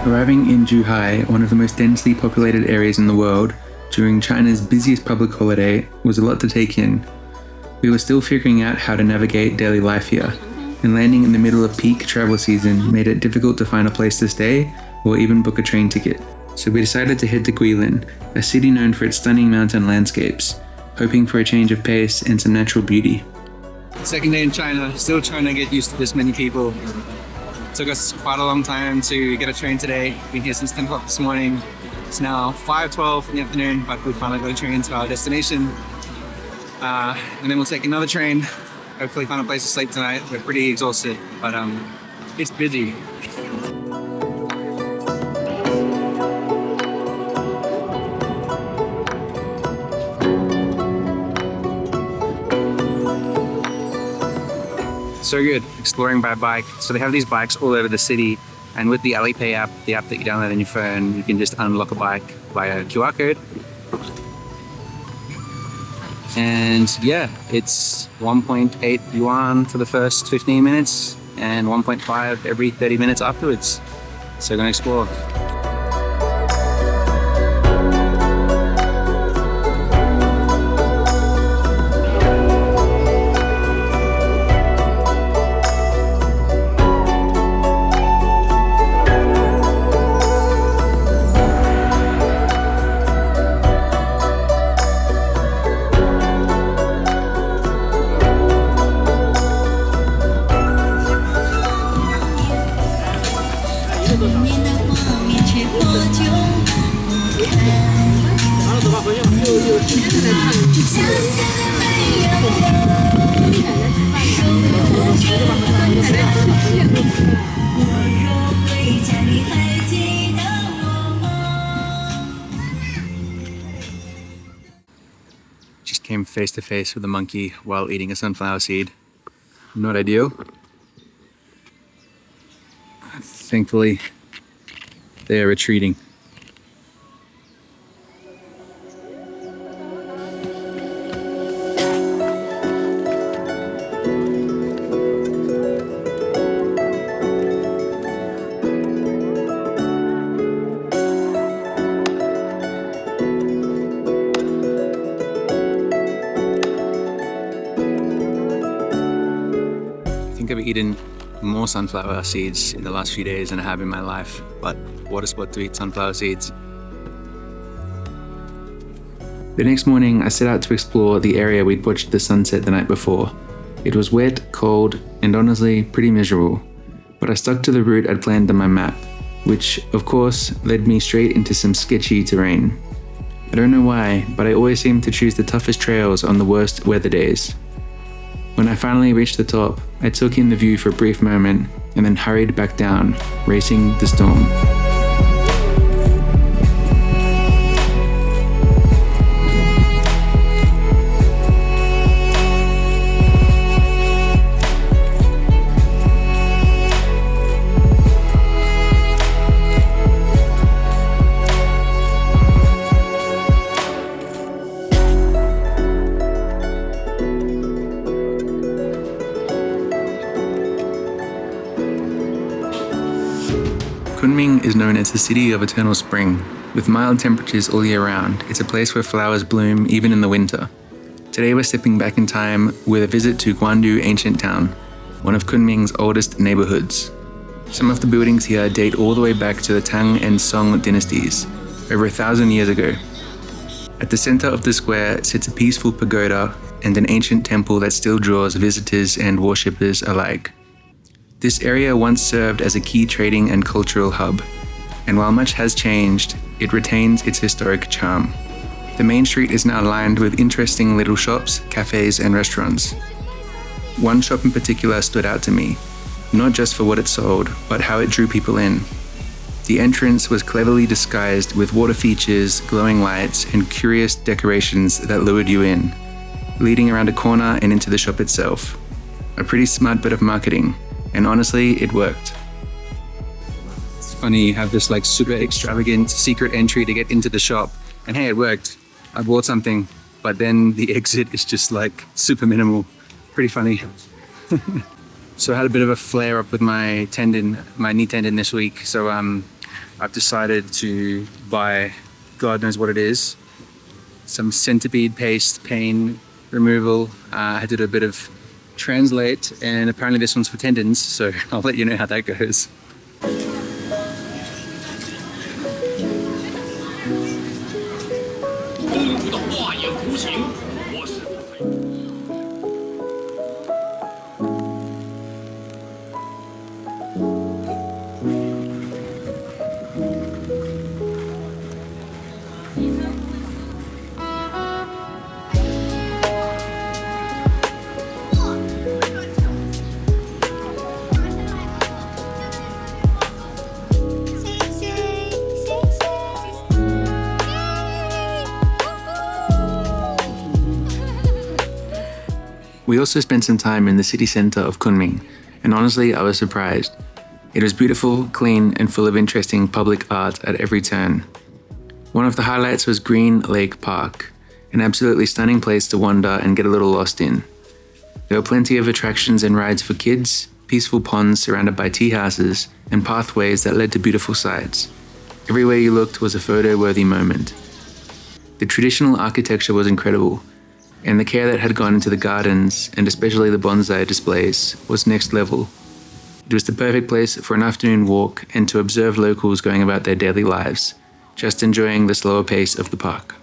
Arriving in Zhuhai, one of the most densely populated areas in the world, during China's busiest public holiday was a lot to take in. We were still figuring out how to navigate daily life here, and landing in the middle of peak travel season made it difficult to find a place to stay or even book a train ticket. So we decided to head to Guilin, a city known for its stunning mountain landscapes, hoping for a change of pace and some natural beauty. Second day in China, still trying to get used to this many people. Took us quite a long time to get a train today. Been here since 10 o'clock this morning. It's now 5:12 in the afternoon, but we finally got a train to our destination. And then we'll take another train, hopefully find a place to sleep tonight. We're pretty exhausted, but it's busy. So good, exploring by bike. So they have these bikes all over the city, and with the Alipay app, the app that you download on your phone, you can just unlock a bike via QR code. And yeah, it's 1.8 yuan for the first 15 minutes and 1.5 every 30 minutes afterwards. So we're gonna explore. Just came face to face with a monkey while eating a sunflower seed. Not ideal. Thankfully, they are retreating. I think I've eaten more sunflower seeds in the last few days than I have in my life, but what a spot to eat sunflower seeds. The next morning, I set out to explore the area we'd watched the sunset the night before. It was wet, cold, and honestly pretty miserable, but I stuck to the route I'd planned on my map, which, of course, led me straight into some sketchy terrain. I don't know why, but I always seem to choose the toughest trails on the worst weather days. When I finally reached the top, I took in the view for a brief moment and then hurried back down, racing the storm. Kunming is known as the city of eternal spring. With mild temperatures all year round, it's a place where flowers bloom even in the winter. Today we're stepping back in time with a visit to Guandu Ancient Town, one of Kunming's oldest neighborhoods. Some of the buildings here date all the way back to the Tang and Song dynasties, over 1,000 years ago. At the center of the square sits a peaceful pagoda and an ancient temple that still draws visitors and worshippers alike. This area once served as a key trading and cultural hub, and while much has changed, it retains its historic charm. The main street is now lined with interesting little shops, cafes, and restaurants. One shop in particular stood out to me, not just for what it sold, but how it drew people in. The entrance was cleverly disguised with water features, glowing lights, and curious decorations that lured you in, leading around a corner and into the shop itself. A pretty smart bit of marketing. And honestly, it worked. It's funny, you have this like super extravagant secret entry to get into the shop, and hey, it worked. I bought something, but then the exit is just like super minimal. Pretty funny. So I had a bit of a flare up with my knee tendon this week. So I I've decided to buy, God knows what it is, some centipede paste pain removal. I did a bit of translate, and apparently this one's for tendons, so I'll let you know how that goes. We also spent some time in the city centre of Kunming, and honestly, I was surprised. It was beautiful, clean, and full of interesting public art at every turn. One of the highlights was Green Lake Park, an absolutely stunning place to wander and get a little lost in. There were plenty of attractions and rides for kids, peaceful ponds surrounded by tea houses, and pathways that led to beautiful sights. Everywhere you looked was a photo-worthy moment. The traditional architecture was incredible, and the care that had gone into the gardens, and especially the bonsai displays, was next level. It was the perfect place for an afternoon walk and to observe locals going about their daily lives, just enjoying the slower pace of the park.